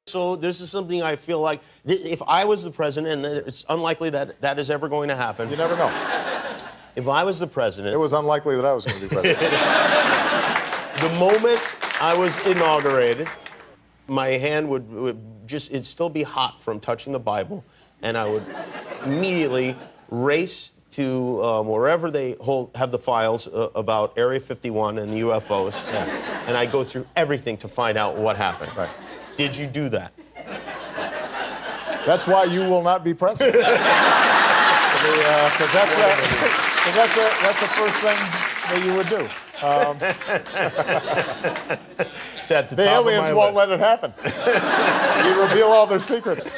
So this is something I feel like, if I was the president, and it's unlikely that that is ever going to happen. You never know. If I was the president... It was unlikely that I was going to be president. The moment I was inaugurated, my hand would just, it'd still be hot from touching the Bible, and I would immediately race to wherever they have the files about Area 51 and the UFOs, and I'd go through everything to find out what happened. Right. Did you do that? That's why you will not be president. Because that's the first thing that you would do. It's at the The top aliens of my won't list. let it happen. You reveal all their secrets.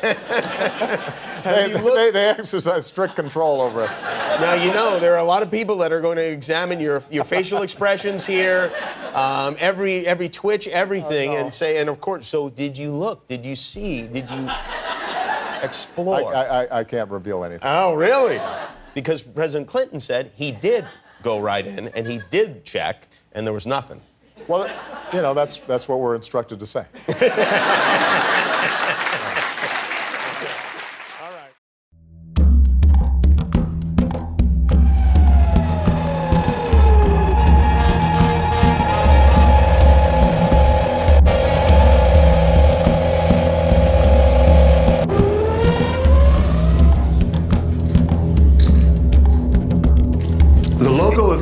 They exercise strict control over us. Now, you know, there are a lot of people that are going to examine your facial expressions here, every twitch, everything, and say, and of course, so did you look? Did you see? Did you explore? I can't reveal anything. Oh, really? Because President Clinton said he did go right in, and he did check, and there was nothing. Well, you know, that's what we're instructed to say.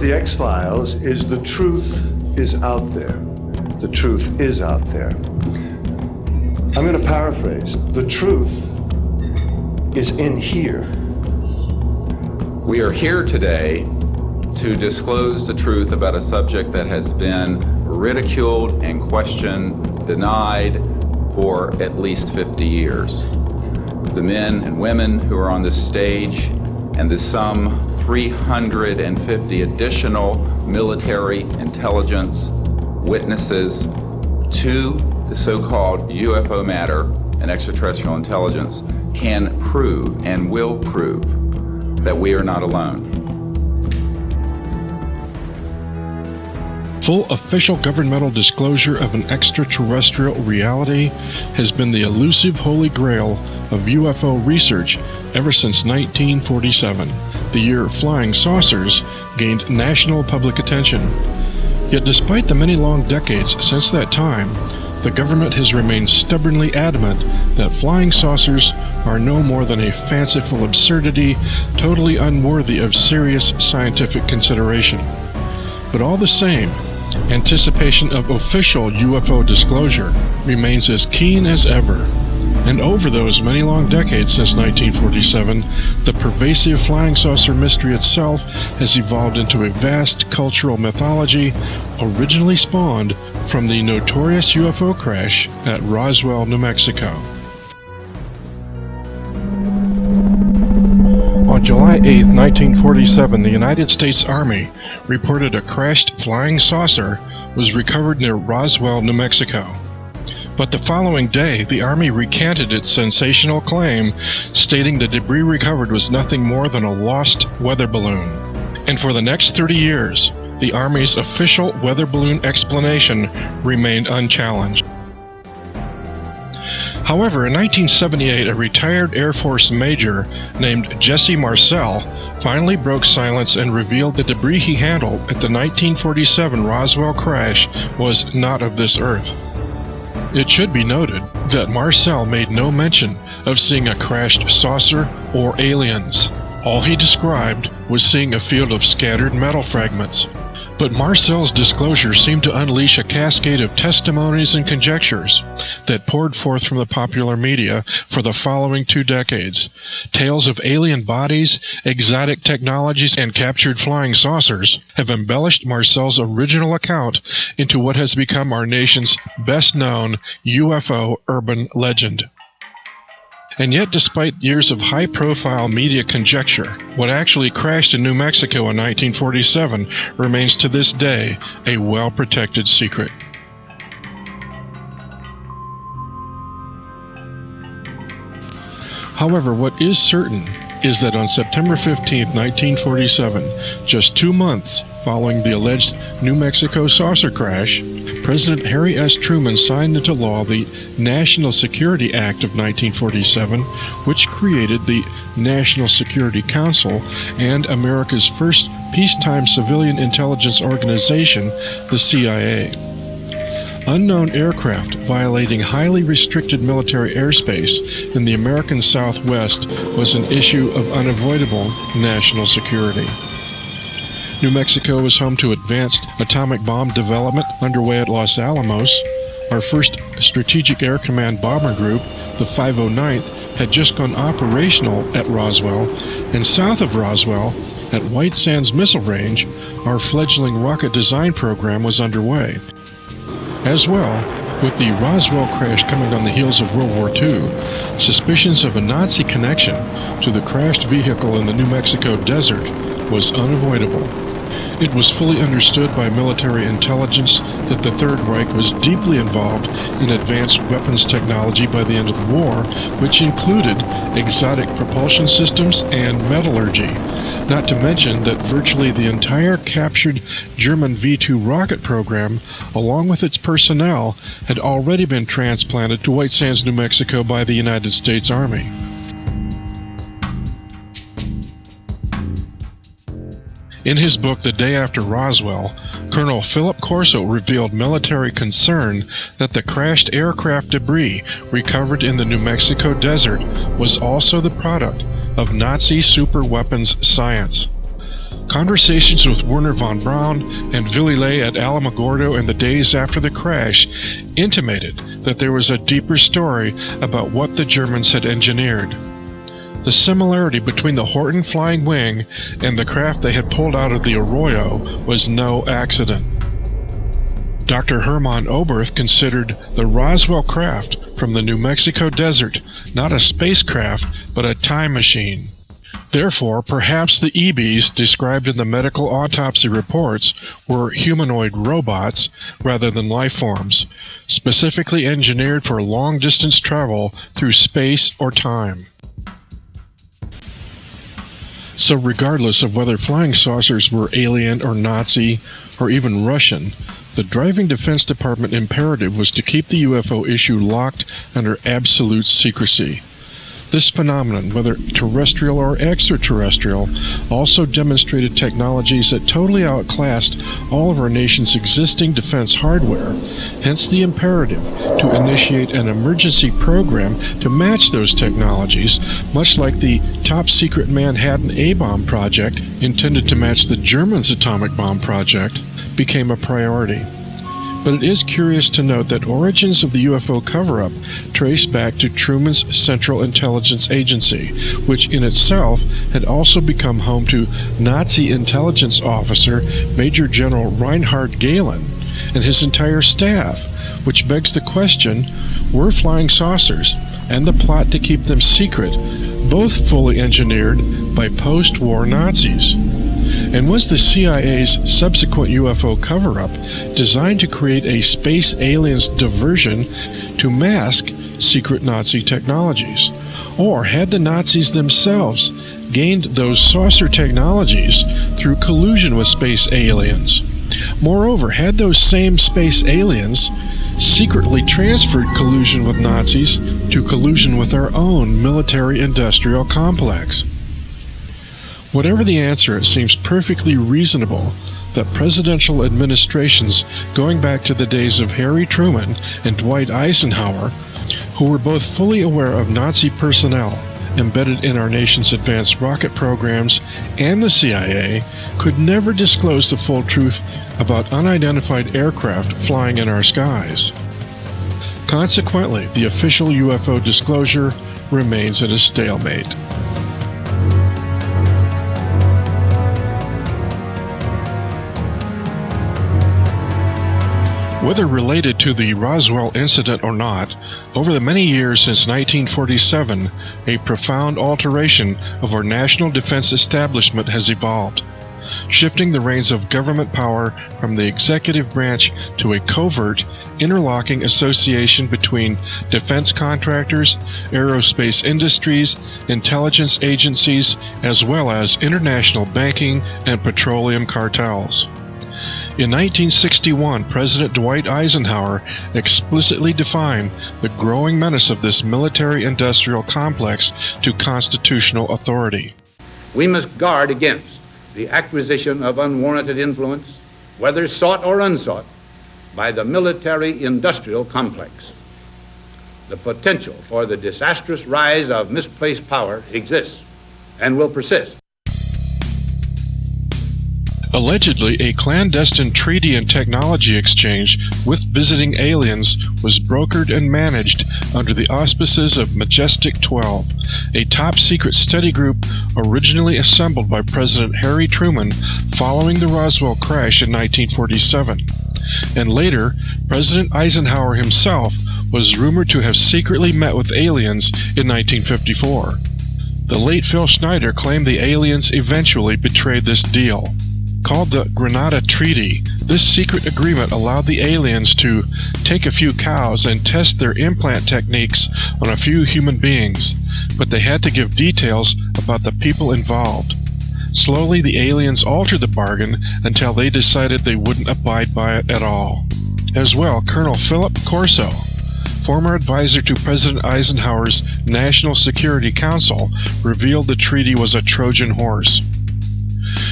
The X-Files is the truth is out there. The truth is out there. I'm going to paraphrase. The truth is in here. We are here today to disclose the truth about a subject that has been ridiculed and questioned, denied for at least 50 years. The men and women who are on this stage and the some 350 additional military intelligence witnesses to the so-called UFO matter and extraterrestrial intelligence can prove and will prove that we are not alone. Full official governmental disclosure of an extraterrestrial reality has been the elusive holy grail of UFO research ever since 1947, the year flying saucers gained national public attention. Yet despite the many long decades since that time, the government has remained stubbornly adamant that flying saucers are no more than a fanciful absurdity totally unworthy of serious scientific consideration. But all the same, anticipation of official UFO disclosure remains as keen as ever. And over those many long decades since 1947, the pervasive flying saucer mystery itself has evolved into a vast cultural mythology originally spawned from the notorious UFO crash at Roswell, New Mexico. On July 8, 1947, the United States Army reported a crashed flying saucer was recovered near Roswell, New Mexico. But the following day, the Army recanted its sensational claim, stating the debris recovered was nothing more than a lost weather balloon. And for the next 30 years, the Army's official weather balloon explanation remained unchallenged. However, in 1978, a retired Air Force major named Jesse Marcel finally broke silence and revealed the debris he handled at the 1947 Roswell crash was not of this Earth. It should be noted that Marcel made no mention of seeing a crashed saucer or aliens. All he described was seeing a field of scattered metal fragments. But Marcel's disclosure seemed to unleash a cascade of testimonies and conjectures that poured forth from the popular media for the following 2 decades. Tales of alien bodies, exotic technologies, and captured flying saucers have embellished Marcel's original account into what has become our nation's best-known UFO urban legend. And yet, despite years of high-profile media conjecture, what actually crashed in New Mexico in 1947 remains to this day a well-protected secret. However, what is certain is that on September 15, 1947, just 2 months following the alleged New Mexico saucer crash, President Harry S. Truman signed into law the National Security Act of 1947, which created the National Security Council and America's first peacetime civilian intelligence organization, the CIA. Unknown aircraft violating highly restricted military airspace in the American Southwest was an issue of unavoidable national security. New Mexico is home to advanced atomic bomb development underway at Los Alamos. Our first Strategic Air Command bomber group, the 509th, had just gone operational at Roswell, and south of Roswell, at White Sands Missile Range, our fledgling rocket design program was underway. As well, with the Roswell crash coming on the heels of World War II, suspicions of a Nazi connection to the crashed vehicle in the New Mexico desert was unavoidable. It was fully understood by military intelligence that the Third Reich was deeply involved in advanced weapons technology by the end of the war, which included exotic propulsion systems and metallurgy. Not to mention that virtually the entire captured German V-2 rocket program, along with its personnel, had already been transplanted to White Sands, New Mexico by the United States Army. In his book, The Day After Roswell, Colonel Philip Corso revealed military concern that the crashed aircraft debris recovered in the New Mexico desert was also the product of Nazi superweapons science. Conversations with Werner von Braun and Willy Ley at Alamogordo in the days after the crash intimated that there was a deeper story about what the Germans had engineered. The similarity between the Horton Flying Wing and the craft they had pulled out of the Arroyo was no accident. Dr. Hermann Oberth considered the Roswell craft from the New Mexico desert not a spacecraft, but a time machine. Therefore, perhaps the EBs described in the medical autopsy reports were humanoid robots rather than life forms, specifically engineered for long-distance travel through space or time. So regardless of whether flying saucers were alien or Nazi or even Russian, the driving Defense Department imperative was to keep the UFO issue locked under absolute secrecy. This phenomenon, whether terrestrial or extraterrestrial, also demonstrated technologies that totally outclassed all of our nation's existing defense hardware, hence the imperative to initiate an emergency program to match those technologies, much like the top-secret Manhattan A-bomb project, intended to match the Germans' atomic bomb project, became a priority. But it is curious to note that origins of the UFO cover-up trace back to Truman's Central Intelligence Agency, which in itself had also become home to Nazi intelligence officer Major General Reinhard Gehlen and his entire staff, which begs the question, were flying saucers and the plot to keep them secret both fully engineered by post-war Nazis? And was the CIA's subsequent UFO cover-up designed to create a space aliens diversion to mask secret Nazi technologies? Or had the Nazis themselves gained those saucer technologies through collusion with space aliens? Moreover, had those same space aliens secretly transferred collusion with Nazis to collusion with our own military-industrial complex. Whatever the answer, it seems perfectly reasonable that presidential administrations going back to the days of Harry Truman and Dwight Eisenhower, who were both fully aware of Nazi personnel embedded in our nation's advanced rocket programs and the CIA, could never disclose the full truth about unidentified aircraft flying in our skies. Consequently, the official UFO disclosure remains at a stalemate. Whether related to the Roswell incident or not, over the many years since 1947, a profound alteration of our national defense establishment has evolved, shifting the reins of government power from the executive branch to a covert, interlocking association between defense contractors, aerospace industries, intelligence agencies, as well as international banking and petroleum cartels. In 1961, President Dwight Eisenhower explicitly defined the growing menace of this military-industrial complex to constitutional authority. We must guard against the acquisition of unwarranted influence, whether sought or unsought, by the military-industrial complex. The potential for the disastrous rise of misplaced power exists and will persist. Allegedly, a clandestine treaty and technology exchange with visiting aliens was brokered and managed under the auspices of Majestic 12, a top-secret study group originally assembled by President Harry Truman following the Roswell crash in 1947. And later, President Eisenhower himself was rumored to have secretly met with aliens in 1954. The late Phil Schneider claimed the aliens eventually betrayed this deal. Called the Granada Treaty, this secret agreement allowed the aliens to take a few cows and test their implant techniques on a few human beings, but they had to give details about the people involved. Slowly, the aliens altered the bargain until they decided they wouldn't abide by it at all. As well, Colonel Philip Corso, former advisor to President Eisenhower's National Security Council, revealed the treaty was a Trojan horse.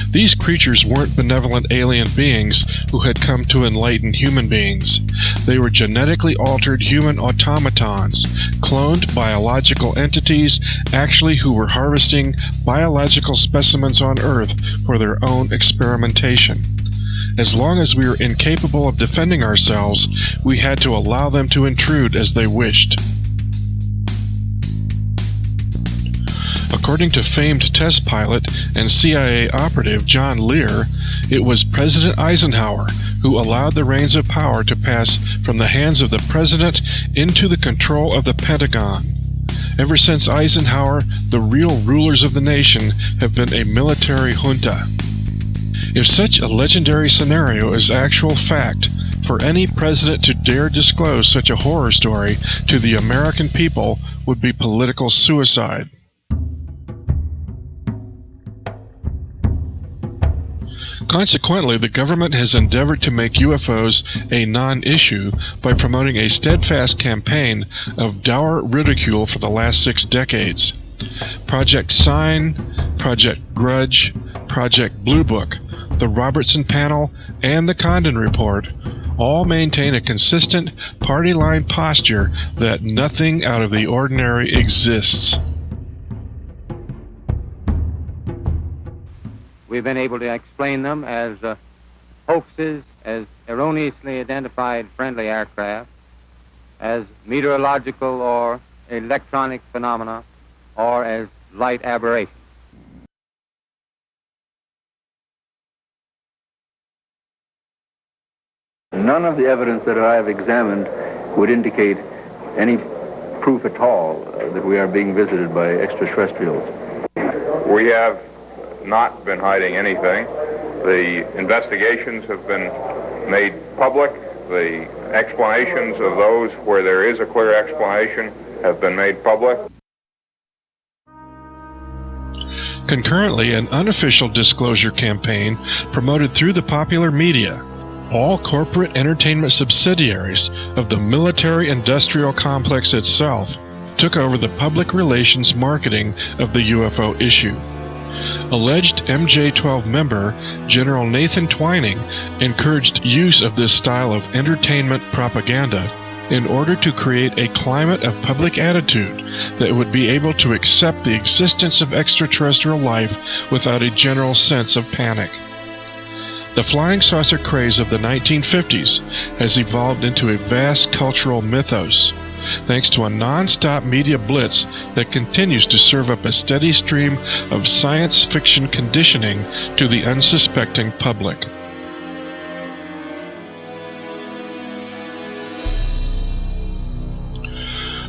These creatures weren't benevolent alien beings who had come to enlighten human beings. They were genetically altered human automatons, cloned biological entities, actually who were harvesting biological specimens on Earth for their own experimentation. As long as we were incapable of defending ourselves, we had to allow them to intrude as they wished. According to famed test pilot and CIA operative John Lear, it was President Eisenhower who allowed the reins of power to pass from the hands of the President into the control of the Pentagon. Ever since Eisenhower, the real rulers of the nation have been a military junta. If such a legendary scenario is actual fact, for any president to dare disclose such a horror story to the American people would be political suicide. Consequently, the government has endeavored to make UFOs a non-issue by promoting a steadfast campaign of dour ridicule for the last 6 decades. Project Sign, Project Grudge, Project Blue Book, the Robertson Panel, and the Condon Report all maintain a consistent party-line posture that nothing out of the ordinary exists. We've been able to explain them as hoaxes, as erroneously identified friendly aircraft, as meteorological or electronic phenomena, or as light aberrations. None of the evidence that I have examined would indicate any proof at all that we are being visited by extraterrestrials. We have not been hiding anything. The investigations have been made public. The explanations of those where there is a clear explanation have been made public. Concurrently, an unofficial disclosure campaign promoted through the popular media All corporate entertainment subsidiaries of the military-industrial complex itself took over the public relations marketing of the UFO issue. Alleged MJ-12 member General Nathan Twining encouraged use of this style of entertainment propaganda in order to create a climate of public attitude that would be able to accept the existence of extraterrestrial life without a general sense of panic. The flying saucer craze of the 1950s has evolved into a vast cultural mythos, thanks to a non-stop media blitz that continues to serve up a steady stream of science fiction conditioning to the unsuspecting public.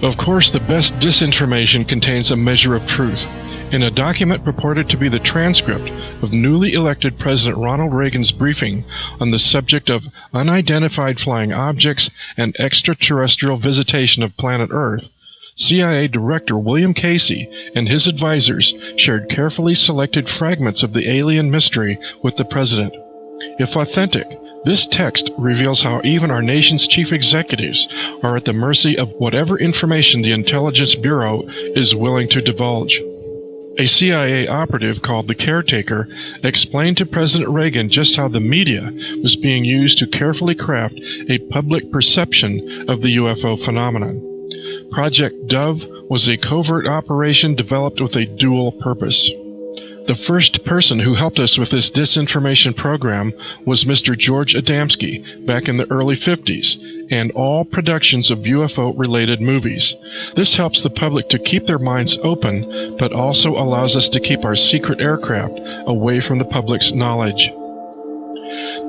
Of course, the best disinformation contains a measure of truth. In a document purported to be the transcript of newly elected President Ronald Reagan's briefing on the subject of unidentified flying objects and extraterrestrial visitation of planet Earth, CIA Director William Casey and his advisors shared carefully selected fragments of the alien mystery with the President. If authentic, this text reveals how even our nation's chief executives are at the mercy of whatever information the Intelligence Bureau is willing to divulge. A CIA operative called the Caretaker explained to President Reagan just how the media was being used to carefully craft a public perception of the UFO phenomenon. Project Dove was a covert operation developed with a dual purpose. The first person who helped us with this disinformation program was Mr. George Adamski back in the early 50s, and all productions of UFO-related movies. This helps the public to keep their minds open, but also allows us to keep our secret aircraft away from the public's knowledge.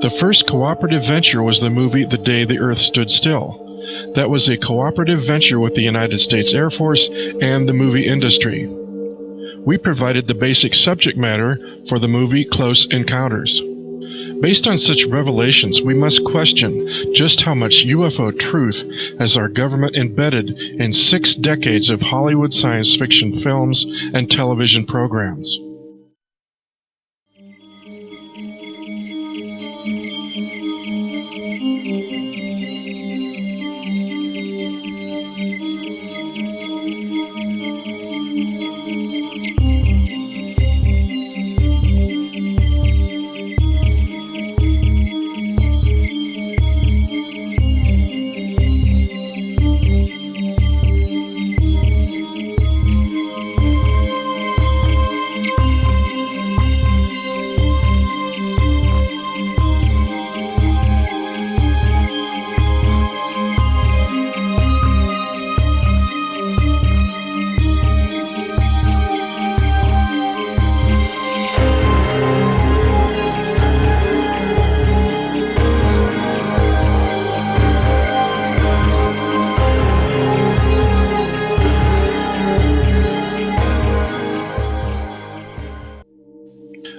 The first cooperative venture was the movie The Day the Earth Stood Still. That was a cooperative venture with the United States Air Force and the movie industry. We provided the basic subject matter for the movie Close Encounters. Based on such revelations, we must question just how much UFO truth has our government embedded in 6 decades of Hollywood science fiction films and television programs.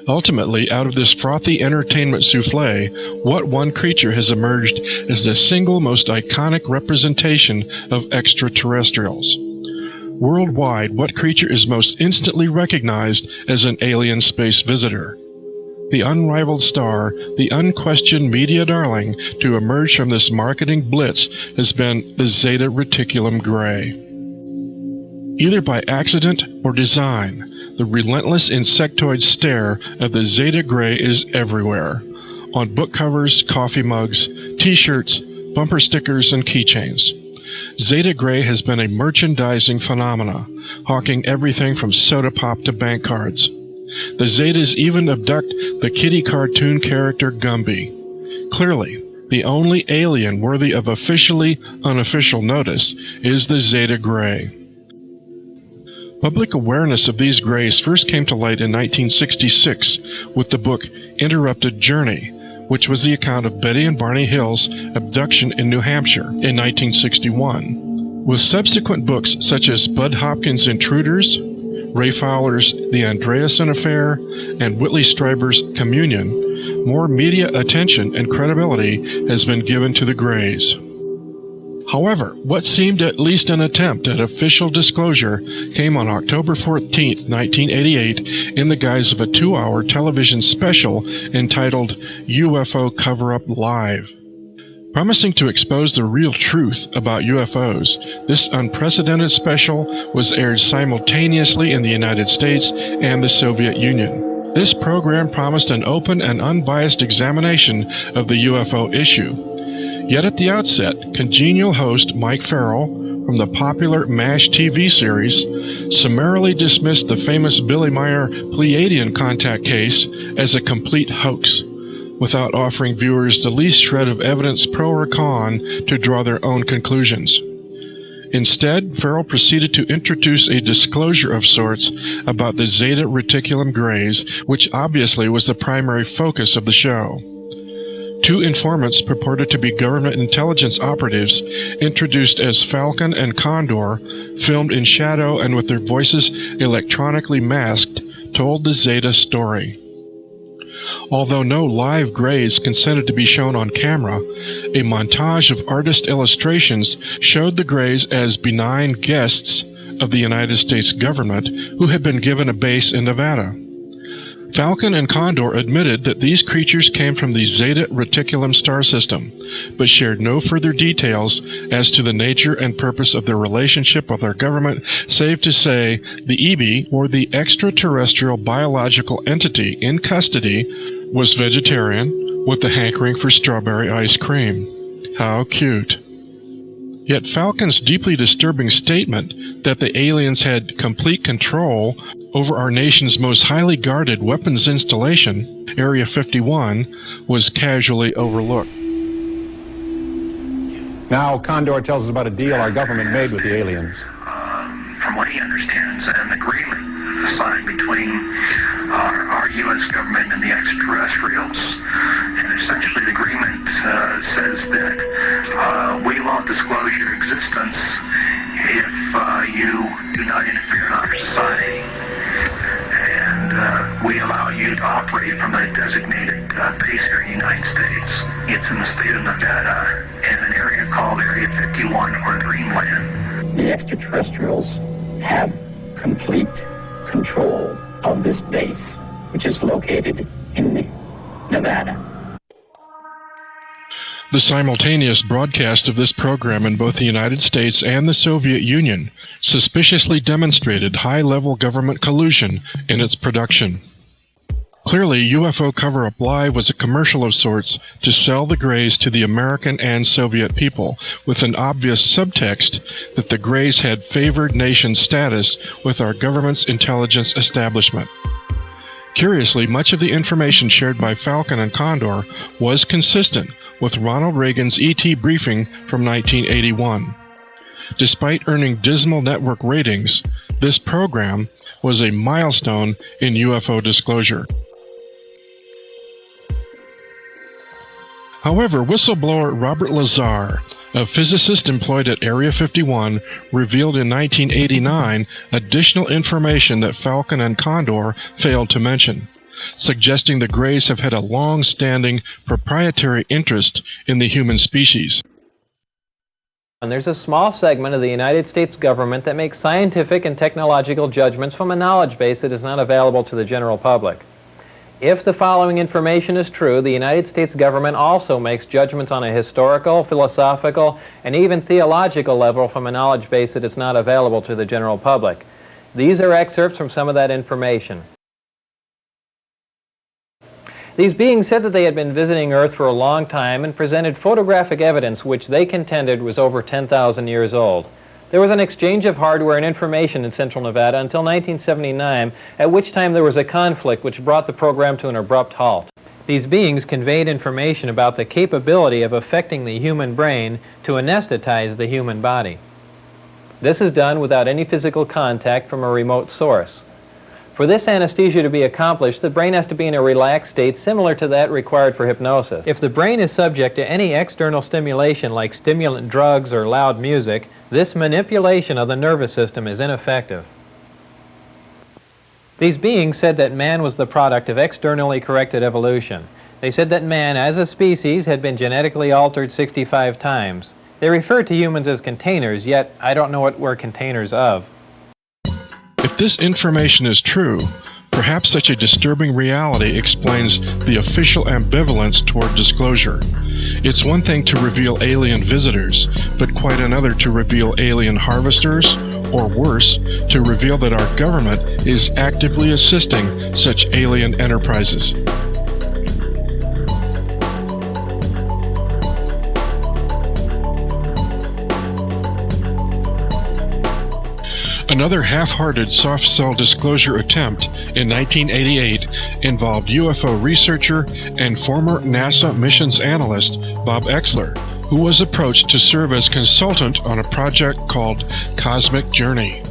Ultimately, out of this frothy entertainment souffle, what one creature has emerged as the single most iconic representation of extraterrestrials? Worldwide, what creature is most instantly recognized as an alien space visitor? The unrivaled star, the unquestioned media darling to emerge from this marketing blitz has been the Zeta Reticulum Gray. Either by accident or design, the relentless insectoid stare of the Zeta Gray is everywhere, on book covers, coffee mugs, t-shirts, bumper stickers, and keychains. Zeta Gray has been a merchandising phenomena, hawking everything from soda pop to bank cards. The Zetas even abduct the kitty cartoon character Gumby. Clearly, the only alien worthy of officially unofficial notice is the Zeta Gray. Public awareness of these grays first came to light in 1966 with the book Interrupted Journey, which was the account of Betty and Barney Hill's abduction in New Hampshire in 1961. With subsequent books such as Bud Hopkins' Intruders, Ray Fowler's The Andreasen Affair, and Whitley Strieber's Communion, more media attention and credibility has been given to the Greys. However, what seemed at least an attempt at official disclosure came on October 14, 1988, in the guise of a 2-hour television special entitled UFO Cover-Up Live. Promising to expose the real truth about UFOs, this unprecedented special was aired simultaneously in the United States and the Soviet Union. This program promised an open and unbiased examination of the UFO issue. Yet at the outset, congenial host Mike Farrell, from the popular MASH TV series, summarily dismissed the famous Billy Meyer Pleiadian contact case as a complete hoax, without offering viewers the least shred of evidence pro or con to draw their own conclusions. Instead, Farrell proceeded to introduce a disclosure of sorts about the Zeta Reticulum Grays, which obviously was the primary focus of the show. 2 informants purported to be government intelligence operatives, introduced as Falcon and Condor, filmed in shadow and with their voices electronically masked, told the Zeta story. Although no live Greys consented to be shown on camera, a montage of artist illustrations showed the Greys as benign guests of the United States government who had been given a base in Nevada. Falcon and Condor admitted that these creatures came from the Zeta Reticulum star system, but shared no further details as to the nature and purpose of their relationship with our government, save to say the EB, or the extraterrestrial biological entity in custody, was vegetarian, with a hankering for strawberry ice cream. How cute. Yet Falcon's deeply disturbing statement that the aliens had complete control over our nation's most highly guarded weapons installation, Area 51, was casually overlooked. Now, Condor tells us about a deal our government made with the aliens. From what he understands, an agreement signed between our U.S. government and the extraterrestrials. And essentially the agreement says that we won't disclose your existence if you do not interfere in our society. And we allow you to operate from a designated base here in the United States. It's in the state of Nevada in an area called Area 51 or Dreamland. The extraterrestrials have complete control of this base, which is located in Nevada. The simultaneous broadcast of this program in both the United States and the Soviet Union suspiciously demonstrated high-level government collusion in its production. Clearly, UFO Cover-Up Live was a commercial of sorts to sell the Greys to the American and Soviet people, with an obvious subtext that the Greys had favored nation status with our government's intelligence establishment. Curiously, much of the information shared by Falcon and Condor was consistent with Ronald Reagan's ET briefing from 1981. Despite earning dismal network ratings, this program was a milestone in UFO disclosure. However, whistleblower Robert Lazar, a physicist employed at Area 51, revealed in 1989 additional information that Falcon and Condor failed to mention, suggesting the Greys have had a long-standing proprietary interest in the human species. And there's a small segment of the United States government that makes scientific and technological judgments from a knowledge base that is not available to the general public. If the following information is true, the United States government also makes judgments on a historical, philosophical, and even theological level from a knowledge base that is not available to the general public. These are excerpts from some of that information. These beings said that they had been visiting Earth for a long time and presented photographic evidence which they contended was over 10,000 years old. There was an exchange of hardware and information in central Nevada until 1979, at which time there was a conflict which brought the program to an abrupt halt. These beings conveyed information about the capability of affecting the human brain to anesthetize the human body. This is done without any physical contact from a remote source. For this anesthesia to be accomplished, the brain has to be in a relaxed state similar to that required for hypnosis. If the brain is subject to any external stimulation like stimulant drugs or loud music, this manipulation of the nervous system is ineffective. These beings said that man was the product of externally corrected evolution. They said that man, as a species, had been genetically altered 65 times. They refer to humans as containers, yet I don't know what we're containers of. If this information is true, perhaps such a disturbing reality explains the official ambivalence toward disclosure. It's one thing to reveal alien visitors, but quite another to reveal alien harvesters, or worse, to reveal that our government is actively assisting such alien enterprises. Another half-hearted soft-sell disclosure attempt in 1988 involved UFO researcher and former NASA missions analyst Bob Exler, who was approached to serve as consultant on a project called Cosmic Journey.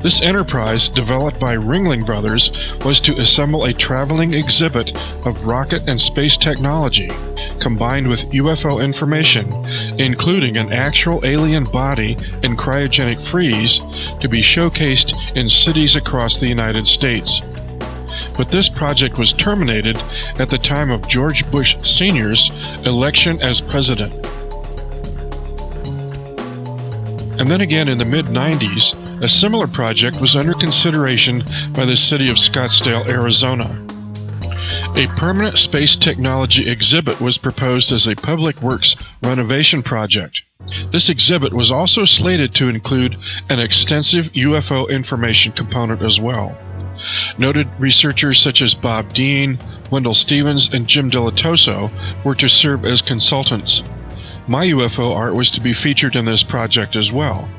This enterprise, developed by Ringling Brothers, was to assemble a traveling exhibit of rocket and space technology, combined with UFO information, including an actual alien body in cryogenic freeze, to be showcased in cities across the United States. But this project was terminated at the time of George Bush Sr.'s election as president. And then again in the mid-90s, a similar project was under consideration by the city of Scottsdale, Arizona. A permanent space technology exhibit was proposed as a public works renovation project. This exhibit was also slated to include an extensive UFO information component as well. Noted researchers such as Bob Dean, Wendell Stevens, and Jim Dilatoso were to serve as consultants. My UFO art was to be featured in this project as well.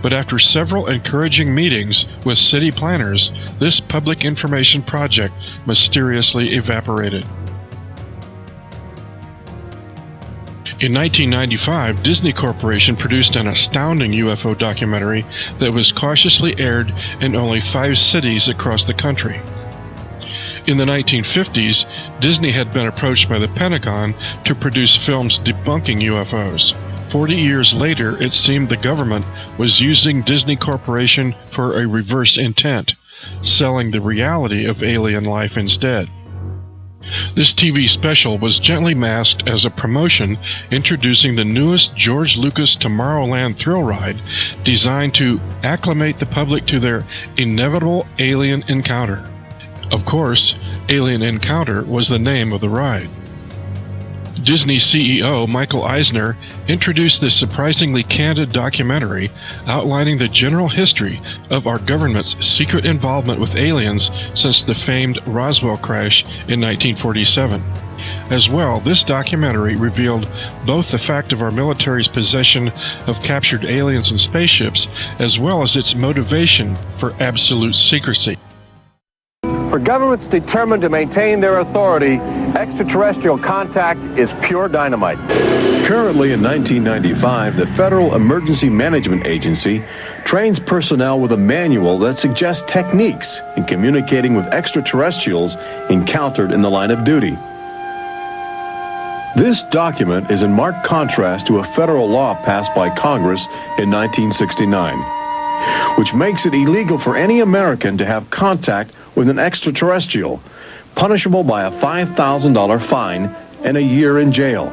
But after several encouraging meetings with city planners, this public information project mysteriously evaporated. In 1995, Disney Corporation produced an astounding UFO documentary that was cautiously aired in only 5 cities across the country. In the 1950s, Disney had been approached by the Pentagon to produce films debunking UFOs. 40 years later, it seemed the government was using Disney Corporation for a reverse intent, selling the reality of alien life instead. This TV special was gently masked as a promotion introducing the newest George Lucas Tomorrowland thrill ride designed to acclimate the public to their inevitable alien encounter. Of course, Alien Encounter was the name of the ride. Disney CEO Michael Eisner introduced this surprisingly candid documentary outlining the general history of our government's secret involvement with aliens since the famed Roswell crash in 1947. As well, this documentary revealed both the fact of our military's possession of captured aliens and spaceships, as well as its motivation for absolute secrecy. For governments determined to maintain their authority, extraterrestrial contact is pure dynamite. Currently in 1995, the Federal Emergency Management Agency trains personnel with a manual that suggests techniques in communicating with extraterrestrials encountered in the line of duty. This document is in marked contrast to a federal law passed by Congress in 1969, which makes it illegal for any American to have contact with an extraterrestrial, punishable by a $5,000 fine and a year in jail.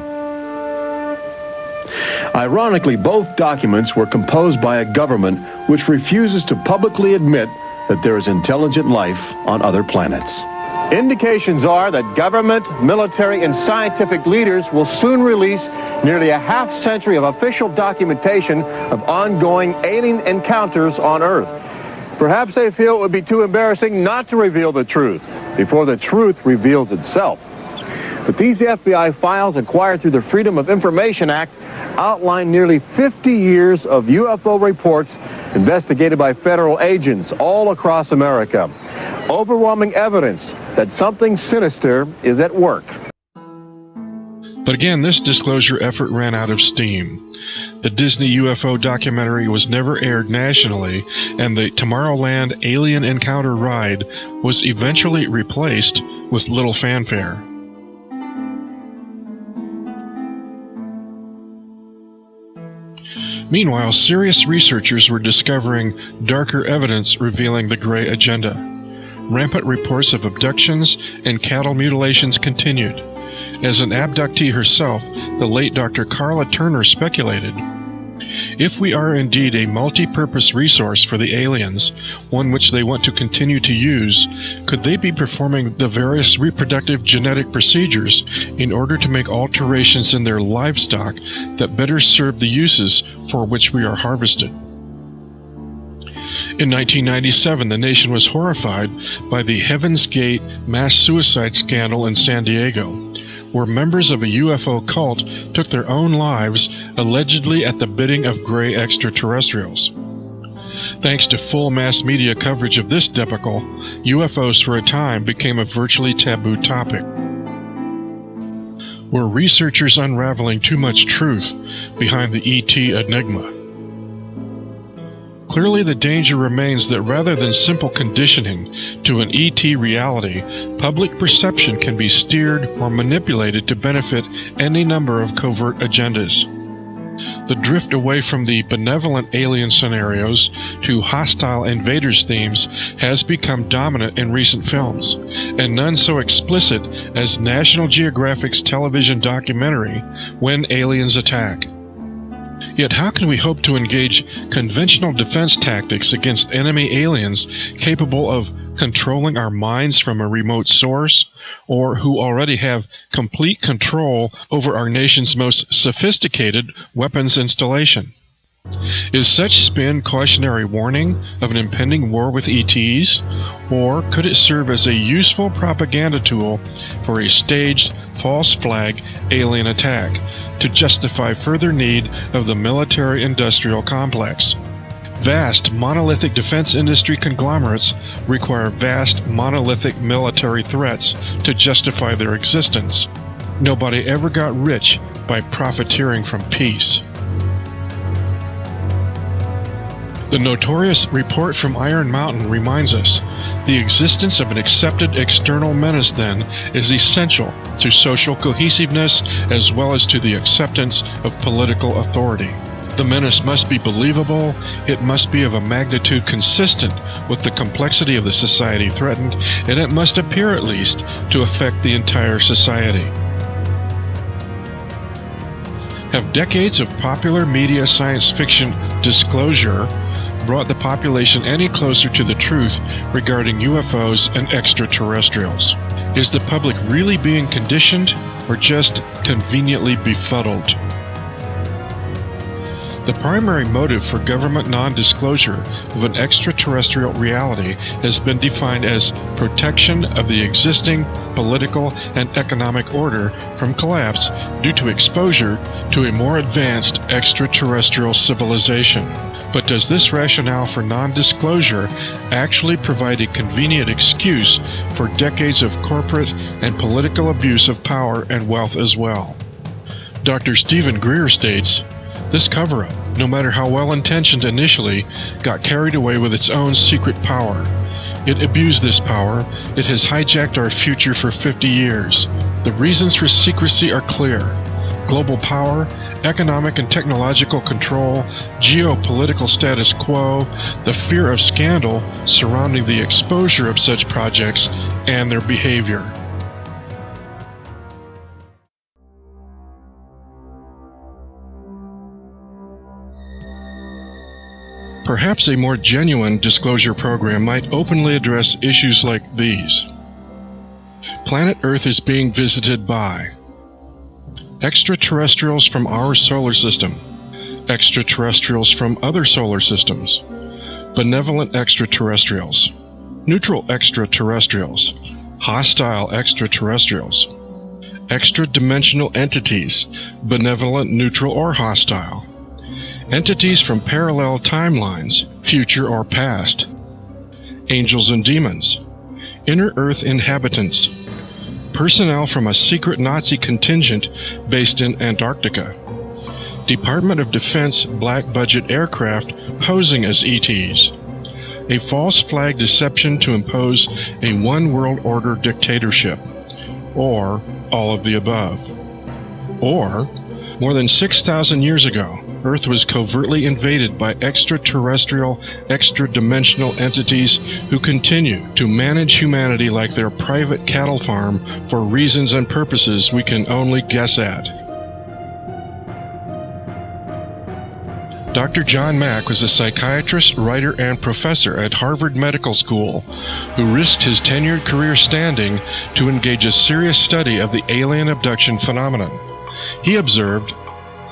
Ironically, both documents were composed by a government which refuses to publicly admit that there is intelligent life on other planets. Indications are that government, military, and scientific leaders will soon release nearly a half-century of official documentation of ongoing alien encounters on Earth. Perhaps they feel it would be too embarrassing not to reveal the truth before the truth reveals itself. But these FBI files acquired through the Freedom of Information Act outline nearly 50 years of UFO reports investigated by federal agents all across America. Overwhelming evidence that something sinister is at work. But again, this disclosure effort ran out of steam. The Disney UFO documentary was never aired nationally, and the Tomorrowland Alien Encounter ride was eventually replaced with little fanfare. Meanwhile, serious researchers were discovering darker evidence revealing the gray agenda. Rampant reports of abductions and cattle mutilations continued. As an abductee herself, the late Dr. Carla Turner speculated, if we are indeed a multi-purpose resource for the aliens, one which they want to continue to use, could they be performing the various reproductive genetic procedures in order to make alterations in their livestock that better serve the uses for which we are harvested? In 1997, the nation was horrified by the Heaven's Gate mass suicide scandal in San Diego, where members of a UFO cult took their own lives allegedly at the bidding of gray extraterrestrials. Thanks to full mass media coverage of this debacle, UFOs for a time became a virtually taboo topic. Were researchers unraveling too much truth behind the ET enigma? Clearly, the danger remains that rather than simple conditioning to an ET reality, public perception can be steered or manipulated to benefit any number of covert agendas. The drift away from the benevolent alien scenarios to hostile invaders themes has become dominant in recent films, and none so explicit as National Geographic's television documentary, When Aliens Attack. Yet how can we hope to engage conventional defense tactics against enemy aliens capable of controlling our minds from a remote source, or who already have complete control over our nation's most sophisticated weapons installation? Is such spin cautionary warning of an impending war with ETs, or could it serve as a useful propaganda tool for a staged false flag alien attack to justify further need of the military-industrial complex? Vast monolithic defense industry conglomerates require vast monolithic military threats to justify their existence. Nobody ever got rich by profiteering from peace. The notorious report from Iron Mountain reminds us the existence of an accepted external menace, then, is essential to social cohesiveness as well as to the acceptance of political authority. The menace must be believable, it must be of a magnitude consistent with the complexity of the society threatened, and it must appear at least to affect the entire society. Have decades of popular media science fiction disclosure brought the population any closer to the truth regarding UFOs and extraterrestrials? Is the public really being conditioned or just conveniently befuddled? The primary motive for government non-disclosure of an extraterrestrial reality has been defined as protection of the existing political and economic order from collapse due to exposure to a more advanced extraterrestrial civilization. But does this rationale for non-disclosure actually provide a convenient excuse for decades of corporate and political abuse of power and wealth as well? Dr. Stephen Greer states, this cover-up, no matter how well-intentioned initially, got carried away with its own secret power. It abused this power. It has hijacked our future for 50 years. The reasons for secrecy are clear. Global power, economic and technological control, geopolitical status quo, the fear of scandal surrounding the exposure of such projects, and their behavior. Perhaps a more genuine disclosure program might openly address issues like these. Planet Earth is being visited by extraterrestrials from our solar system, extraterrestrials from other solar systems, benevolent extraterrestrials, neutral extraterrestrials, hostile extraterrestrials, extra-dimensional entities, benevolent, neutral, or hostile, entities from parallel timelines, future or past, angels and demons, inner Earth inhabitants, personnel from a secret Nazi contingent based in Antarctica, Department of Defense black-budget aircraft posing as ETs, a false flag deception to impose a one-world order dictatorship, or all of the above. Or, more than 6,000 years ago, Earth was covertly invaded by extraterrestrial, extra-dimensional entities who continue to manage humanity like their private cattle farm for reasons and purposes we can only guess at. Dr. John Mack was a psychiatrist, writer, and professor at Harvard Medical School who risked his tenured career standing to engage a serious study of the alien abduction phenomenon. He observed,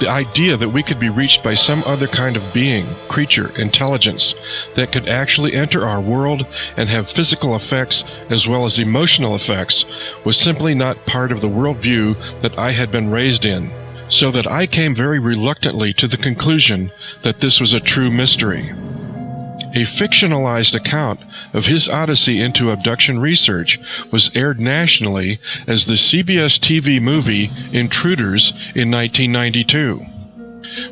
"The idea that we could be reached by some other kind of being, creature, intelligence that could actually enter our world and have physical effects as well as emotional effects was simply not part of the worldview that I had been raised in, so that I came very reluctantly to the conclusion that this was a true mystery." A fictionalized account of his odyssey into abduction research was aired nationally as the CBS TV movie Intruders in 1992.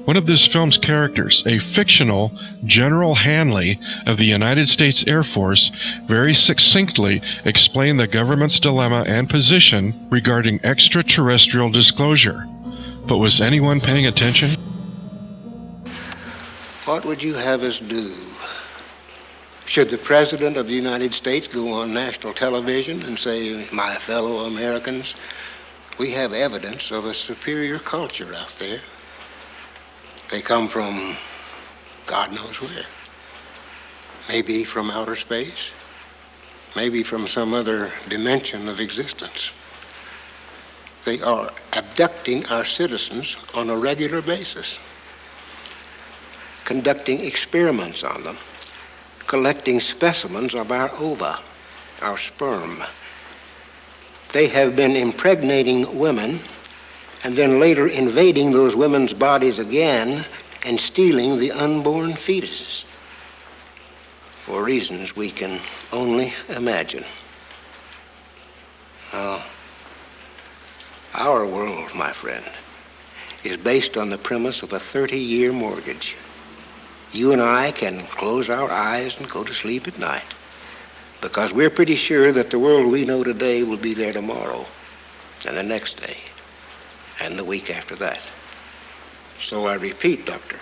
One of this film's characters, a fictional General Hanley of the United States Air Force, very succinctly explained the government's dilemma and position regarding extraterrestrial disclosure. But was anyone paying attention? What would you have us do? Should the President of the United States go on national television and say, "My fellow Americans, we have evidence of a superior culture out there. They come from God knows where. Maybe from outer space. Maybe from some other dimension of existence. They are abducting our citizens on a regular basis, conducting experiments on them, collecting specimens of our ova, our sperm. They have been impregnating women and then later invading those women's bodies again and stealing the unborn fetuses for reasons we can only imagine. Our world, my friend, is based on the premise of a 30-year mortgage. You and I can close our eyes and go to sleep at night because we're pretty sure that the world we know today will be there tomorrow and the next day and the week after that. So I repeat, Doctor,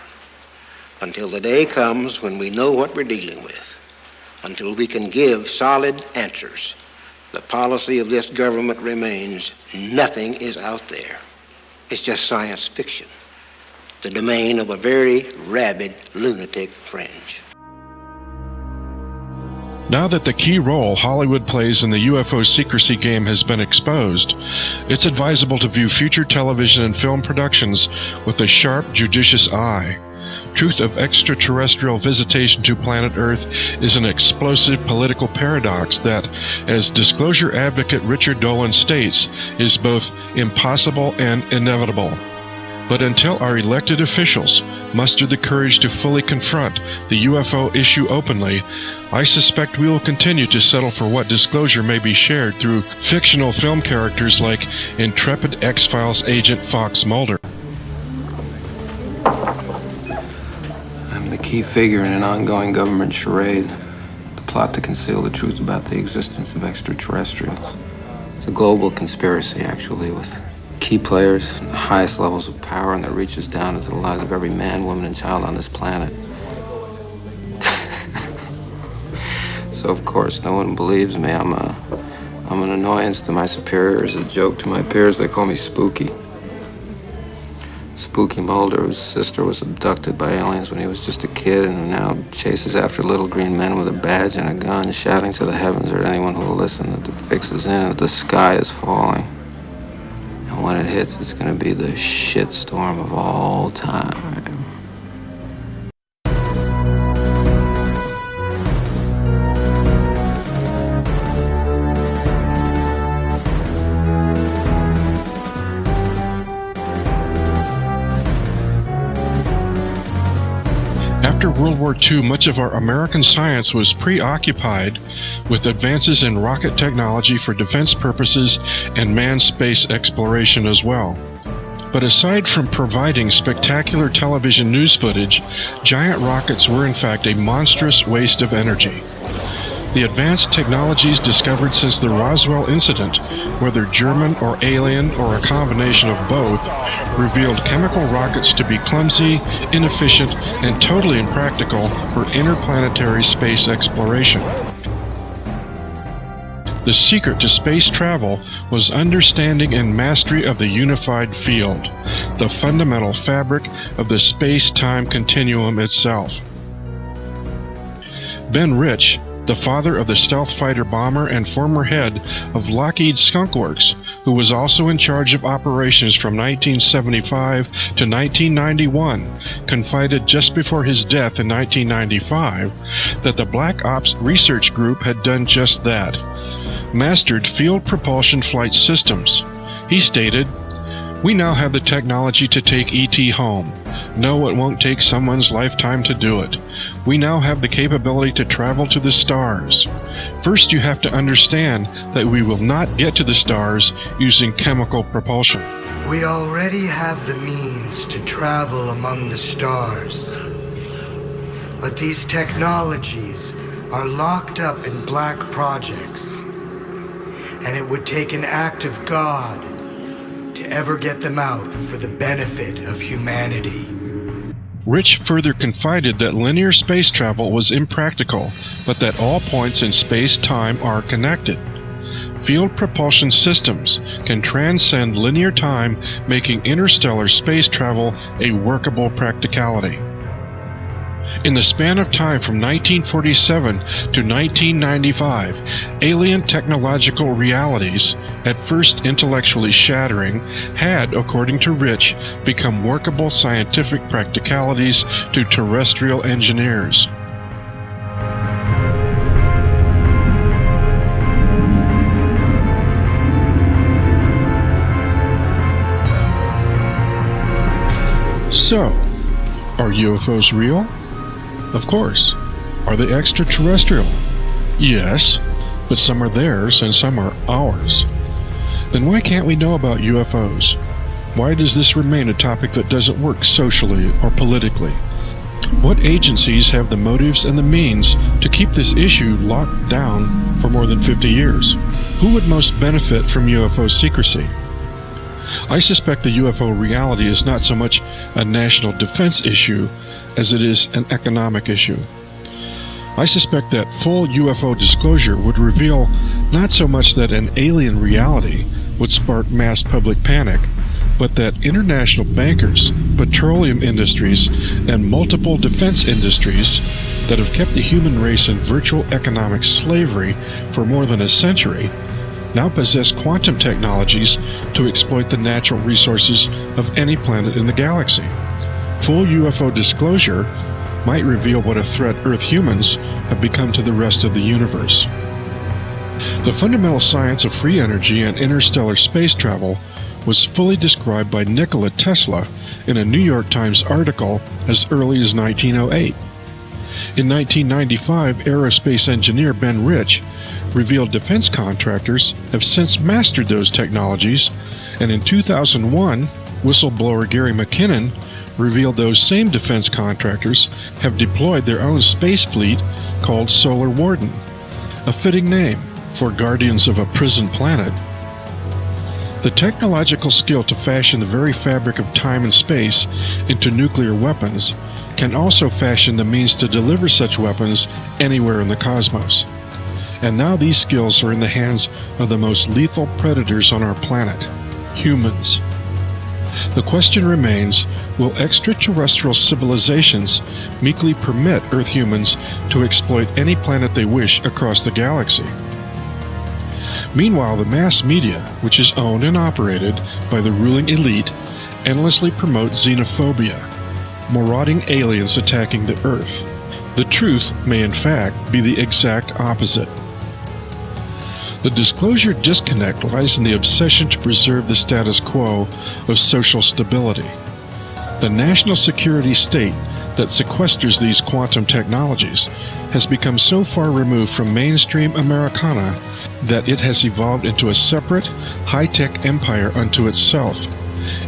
until the day comes when we know what we're dealing with, until we can give solid answers, the policy of this government remains nothing is out there. It's just science fiction, the domain of a very rabid lunatic fringe. Now that the key role Hollywood plays in the UFO secrecy game has been exposed, it's advisable to view future television and film productions with a sharp, judicious eye. Truth of extraterrestrial visitation to planet Earth is an explosive political paradox that, as disclosure advocate Richard Dolan states, is both impossible and inevitable. But until our elected officials muster the courage to fully confront the UFO issue openly, I suspect we will continue to settle for what disclosure may be shared through fictional film characters like intrepid X-Files agent Fox Mulder. I'm the key figure in an ongoing government charade, the plot to conceal the truth about the existence of extraterrestrials. It's a global conspiracy, actually, with key players in the highest levels of power, and that reaches down into the lives of every man, woman, and child on this planet. So, of course, no one believes me. I'm an annoyance to my superiors, a joke to my peers. They call me Spooky. Spooky Mulder, whose sister was abducted by aliens when he was just a kid and who now chases after little green men with a badge and a gun, shouting to the heavens or anyone who will listen that the fix is in and that the sky is falling. And when it hits, it's going to be the shitstorm of all time. After World War II, much of our American science was preoccupied with advances in rocket technology for defense purposes and manned space exploration as well. But aside from providing spectacular television news footage, giant rockets were in fact a monstrous waste of energy. The advanced technologies discovered since the Roswell incident, whether German or alien or a combination of both, revealed chemical rockets to be clumsy, inefficient, and totally impractical for interplanetary space exploration. The secret to space travel was understanding and mastery of the unified field, the fundamental fabric of the space-time continuum itself. Ben Rich, the father of the stealth fighter bomber and former head of Lockheed Skunk Works, who was also in charge of operations from 1975 to 1991, confided just before his death in 1995 that the Black Ops Research Group had done just that, mastered field propulsion flight systems. He stated, "We now have the technology to take ET home. No, it won't take someone's lifetime to do it. We now have the capability to travel to the stars. First, you have to understand that we will not get to the stars using chemical propulsion." We already have the means to travel among the stars. But these technologies are locked up in black projects. And it would take an act of God to ever get them out for the benefit of humanity. Rich further confided that linear space travel was impractical, but that all points in space-time are connected. Field propulsion systems can transcend linear time, making interstellar space travel a workable practicality. In the span of time from 1947 to 1995, alien technological realities, at first intellectually shattering, had, according to Rich, become workable scientific practicalities to terrestrial engineers. So, are UFOs real? Of course. Are they extraterrestrial? Yes, but some are theirs and some are ours. Then why can't we know about UFOs? Why does this remain a topic that doesn't work socially or politically? What agencies have the motives and the means to keep this issue locked down for more than 50 years? Who would most benefit from UFO secrecy? I suspect the UFO reality is not so much a national defense issue as it is an economic issue. I suspect that full UFO disclosure would reveal not so much that an alien reality would spark mass public panic, but that international bankers, petroleum industries, and multiple defense industries that have kept the human race in virtual economic slavery for more than a century now possess quantum technologies to exploit the natural resources of any planet in the galaxy. Full UFO disclosure might reveal what a threat Earth humans have become to the rest of the universe. The fundamental science of free energy and interstellar space travel was fully described by Nikola Tesla in a New York Times article as early as 1908. In 1995, aerospace engineer Ben Rich revealed defense contractors have since mastered those technologies, and in 2001, whistleblower Gary McKinnon revealed those same defense contractors have deployed their own space fleet called Solar Warden, a fitting name for guardians of a prison planet. The technological skill to fashion the very fabric of time and space into nuclear weapons can also fashion the means to deliver such weapons anywhere in the cosmos. And now these skills are in the hands of the most lethal predators on our planet, humans. The question remains, will extraterrestrial civilizations meekly permit Earth humans to exploit any planet they wish across the galaxy? Meanwhile, the mass media, which is owned and operated by the ruling elite, endlessly promote xenophobia, marauding aliens attacking the Earth. The truth may in fact be the exact opposite. The disclosure disconnect lies in the obsession to preserve the status quo of social stability. The national security state that sequesters these quantum technologies has become so far removed from mainstream Americana that it has evolved into a separate, high-tech empire unto itself,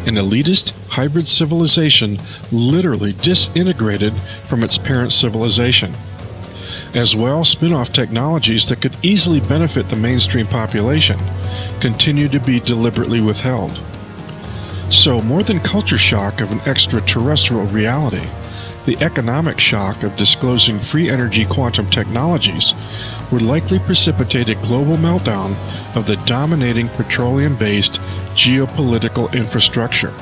an elitist hybrid civilization literally disintegrated from its parent civilization. As well, spin-off technologies that could easily benefit the mainstream population continue to be deliberately withheld. So, more than culture shock of an extraterrestrial reality, the economic shock of disclosing free energy quantum technologies would likely precipitate a global meltdown of the dominating petroleum-based geopolitical infrastructure.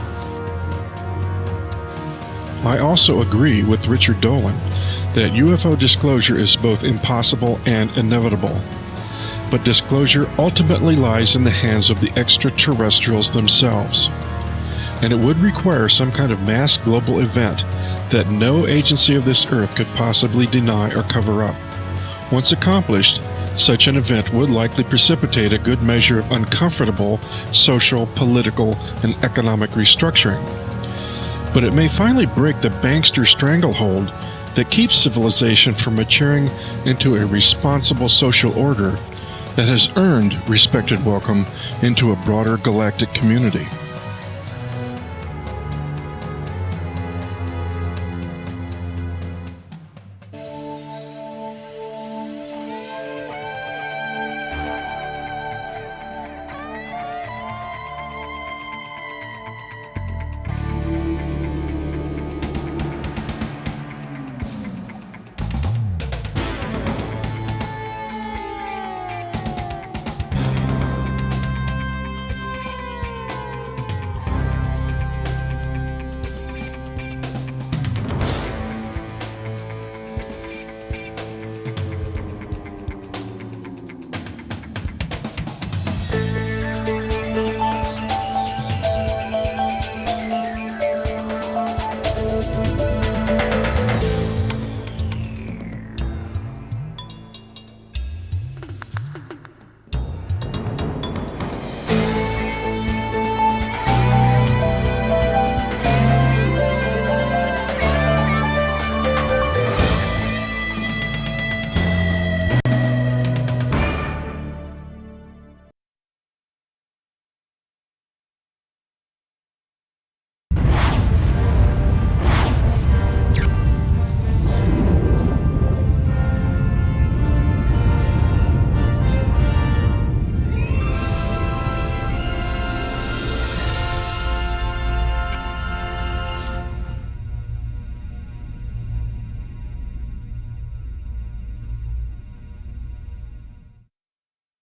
I also agree with Richard Dolan that UFO disclosure is both impossible and inevitable. But disclosure ultimately lies in the hands of the extraterrestrials themselves. And it would require some kind of mass global event that no agency of this earth could possibly deny or cover up. Once accomplished, such an event would likely precipitate a good measure of uncomfortable social, political, and economic restructuring. But it may finally break the bankster stranglehold that keeps civilization from maturing into a responsible social order that has earned respected welcome into a broader galactic community.